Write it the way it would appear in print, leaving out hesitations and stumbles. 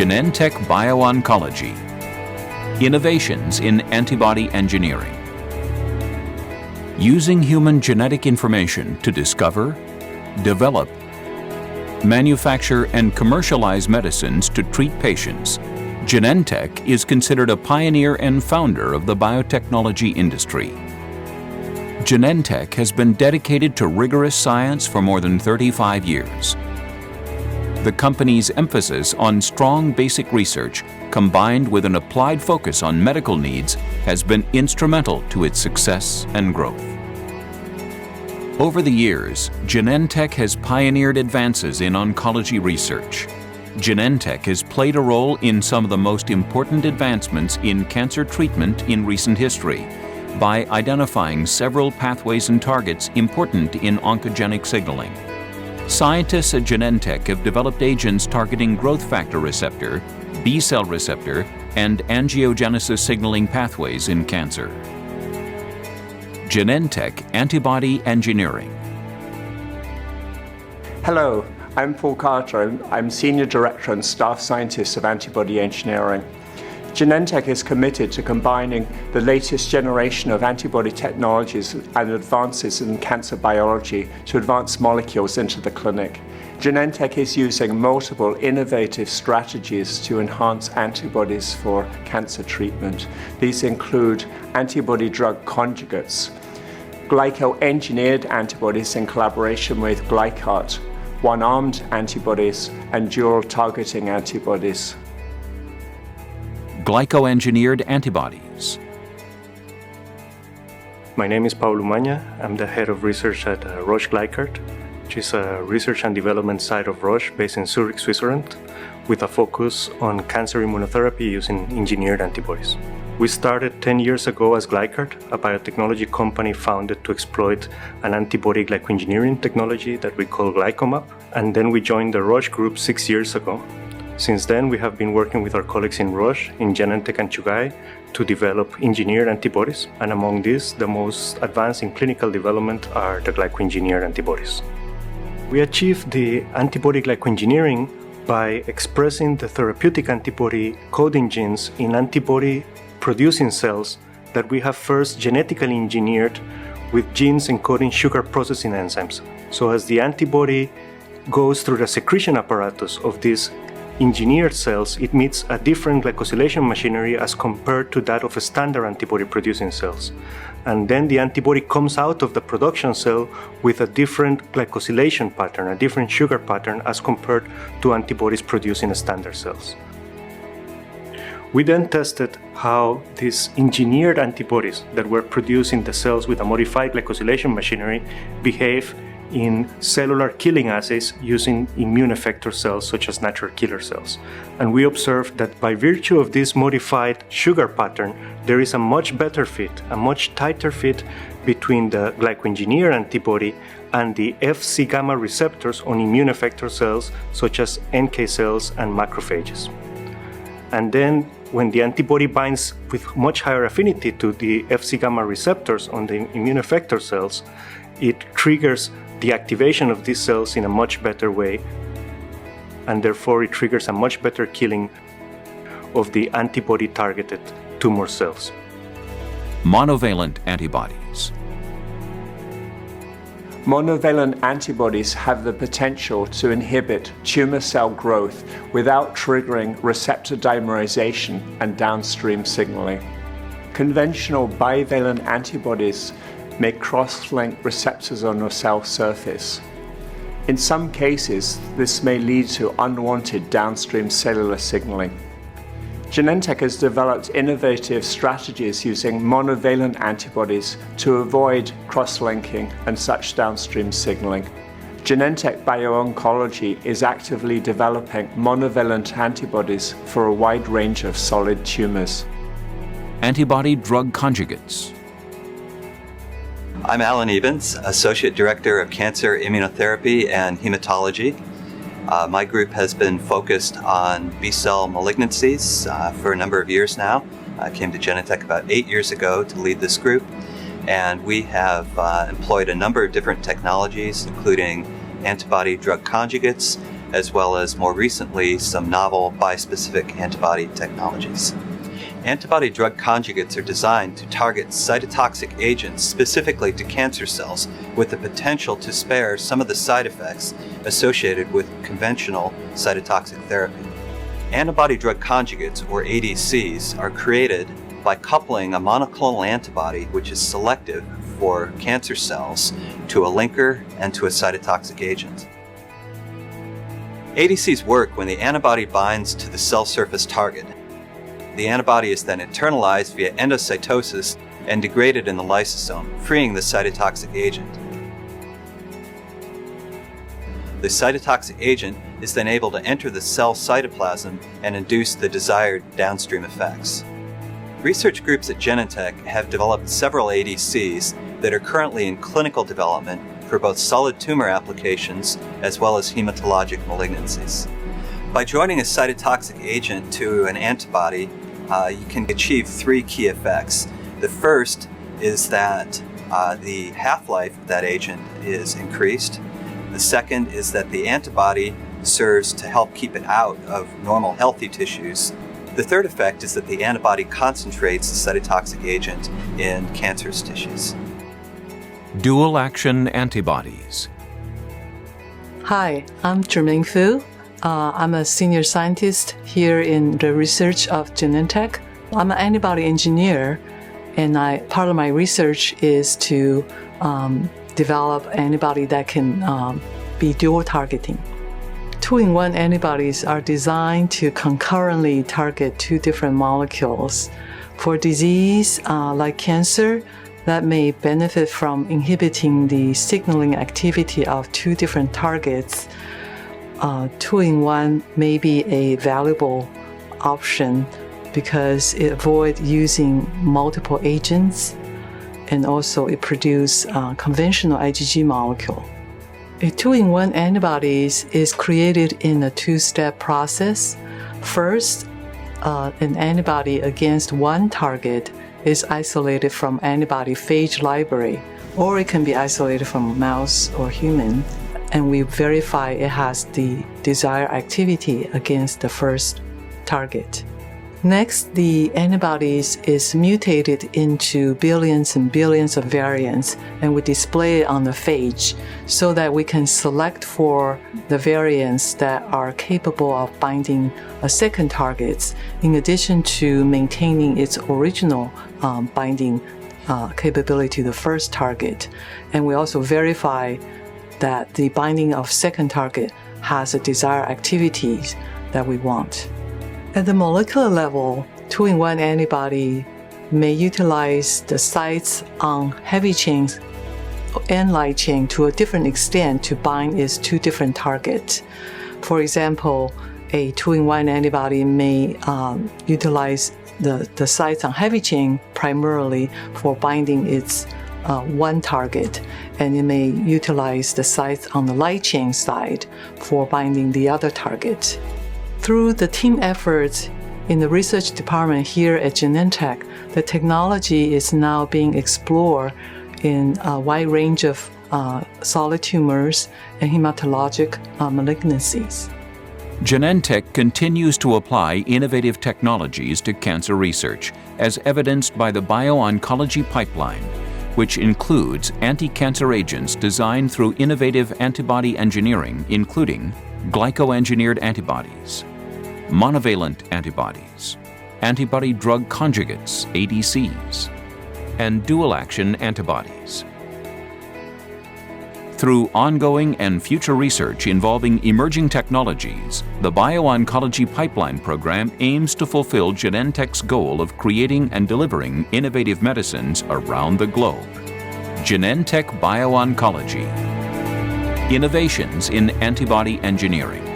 Genentech BioOncology. Innovations in antibody engineering. Using human genetic information to discover, develop, manufacture, and commercialize medicines to treat patients, Genentech is considered a pioneer and founder of the biotechnology industry. Genentech has been dedicated to rigorous science for more than 35 years. The company's emphasis on strong basic research, combined with an applied focus on medical needs, has been instrumental to its success and growth. Over the years, Genentech has pioneered advances in oncology research. Genentech has played a role in some of the most important advancements in cancer treatment in recent history by identifying several pathways and targets important in oncogenic signaling. Scientists at Genentech have developed agents targeting growth factor receptor, B-cell receptor, and angiogenesis signaling pathways in cancer. Genentech Antibody Engineering. Hello, I'm Paul Carter. I'm Senior Director and Staff Scientist of Antibody Engineering. Genentech is committed to combining the latest generation of antibody technologies and advances in cancer biology to advance molecules into the clinic. Genentech is using multiple innovative strategies to enhance antibodies for cancer treatment. These include antibody drug conjugates, glycoengineered antibodies in collaboration with Glycodet, one-armed antibodies, and dual targeting antibodies. Glycoengineered antibodies. My name is Paulo Maña. I'm the head of research at Roche Glycodet, which is a research and development site of Roche based in Zurich, Switzerland, with a focus on cancer immunotherapy using engineered antibodies. We started 10 years ago as Glycodet, a biotechnology company founded to exploit an antibody glycoengineering technology that we call GlycoMap, and then we joined the Roche group 6 years ago. Since then, we have been working with our colleagues in Roche, in Genentech and Chugai, to develop engineered antibodies, and among these, the most advanced in clinical development are the glycoengineered antibodies. We achieved the antibody glycoengineering by expressing the therapeutic antibody coding genes in antibody-producing cells that we have first genetically engineered with genes encoding sugar processing enzymes. So as the antibody goes through the secretion apparatus of these engineered cells, it meets a different glycosylation machinery as compared to that of a standard antibody-producing cells. And then the antibody comes out of the production cell with a different glycosylation pattern, a different sugar pattern as compared to antibodies produced in standard cells. We then tested how these engineered antibodies that were produced in the cells with a modified glycosylation machinery behave in cellular killing assays using immune effector cells such as natural killer cells. And we observed that by virtue of this modified sugar pattern, there is a much better fit, a much tighter fit between the glycoengineered antibody and the Fc gamma receptors on immune effector cells such as NK cells and macrophages. And then when the antibody binds with much higher affinity to the Fc gamma receptors on the immune effector cells, it triggers the activation of these cells in a much better way, and therefore it triggers a much better killing of the antibody-targeted tumor cells. Monovalent antibodies. Monovalent antibodies have the potential to inhibit tumor cell growth without triggering receptor dimerization and downstream signaling. Conventional bivalent antibodies may cross-link receptors on the cell surface. In some cases, this may lead to unwanted downstream cellular signaling. Genentech has developed innovative strategies using monovalent antibodies to avoid cross-linking and such downstream signaling. Genentech BioOncology is actively developing monovalent antibodies for a wide range of solid tumors. Antibody drug conjugates. I'm Alan Evans, Associate Director of Cancer Immunotherapy and Hematology. My group has been focused on B-cell malignancies for a number of years now. I came to Genentech about 8 years ago to lead this group, and we have employed a number of different technologies, including antibody drug conjugates, as well as more recently some novel bispecific antibody technologies. Antibody drug conjugates are designed to target cytotoxic agents specifically to cancer cells with the potential to spare some of the side effects associated with conventional cytotoxic therapy. Antibody drug conjugates, or ADCs, are created by coupling a monoclonal antibody, which is selective for cancer cells, to a linker and to a cytotoxic agent. ADCs work when the antibody binds to the cell surface target. The antibody is then internalized via endocytosis and degraded in the lysosome, freeing the cytotoxic agent. The cytotoxic agent is then able to enter the cell cytoplasm and induce the desired downstream effects. Research groups at Genentech have developed several ADCs that are currently in clinical development for both solid tumor applications as well as hematologic malignancies. By joining a cytotoxic agent to an antibody, you can achieve three key effects. The first is that the half-life of that agent is increased. The second is that the antibody serves to help keep it out of normal healthy tissues. The third effect is that the antibody concentrates the cytotoxic agent in cancerous tissues. Dual-action antibodies. Hi, I'm Zhiming Fu. I'm a senior scientist here in the research of Genentech. I'm an antibody engineer, and part of my research is to develop antibody that can be dual targeting. 2-in-1 antibodies are designed to concurrently target two different molecules. For disease like cancer, that may benefit from inhibiting the signaling activity of two different targets. 2-in-1 may be a valuable option because it avoids using multiple agents, and also it produces conventional IgG molecule. A 2-in-1 antibodies is created in a two-step process. First, an antibody against one target is isolated from antibody phage library, or it can be isolated from mouse or human, and we verify it has the desired activity against the first target. Next, the antibodies is mutated into billions and billions of variants, and we display it on the phage so that we can select for the variants that are capable of binding a second target, in addition to maintaining its original binding capability to the first target. And we also verify that the binding of second target has a desired activities that we want. At the molecular level, 2-in-1 antibody may utilize the sites on heavy chains and light chain to a different extent to bind its two different targets. For example, a 2-in-1 antibody may utilize the sites on heavy chain primarily for binding its one target, and it may utilize the sites on the light chain side for binding the other target. Through the team efforts in the research department here at Genentech, the technology is now being explored in a wide range of solid tumors and hematologic malignancies. Genentech continues to apply innovative technologies to cancer research, as evidenced by the BioOncology pipeline, which includes anti-cancer agents designed through innovative antibody engineering, including glycoengineered antibodies, monovalent antibodies, antibody drug conjugates, ADCs, and dual-action antibodies. Through ongoing and future research involving emerging technologies, the BioOncology Pipeline Program aims to fulfill Genentech's goal of creating and delivering innovative medicines around the globe. Genentech BioOncology. Innovations in antibody engineering.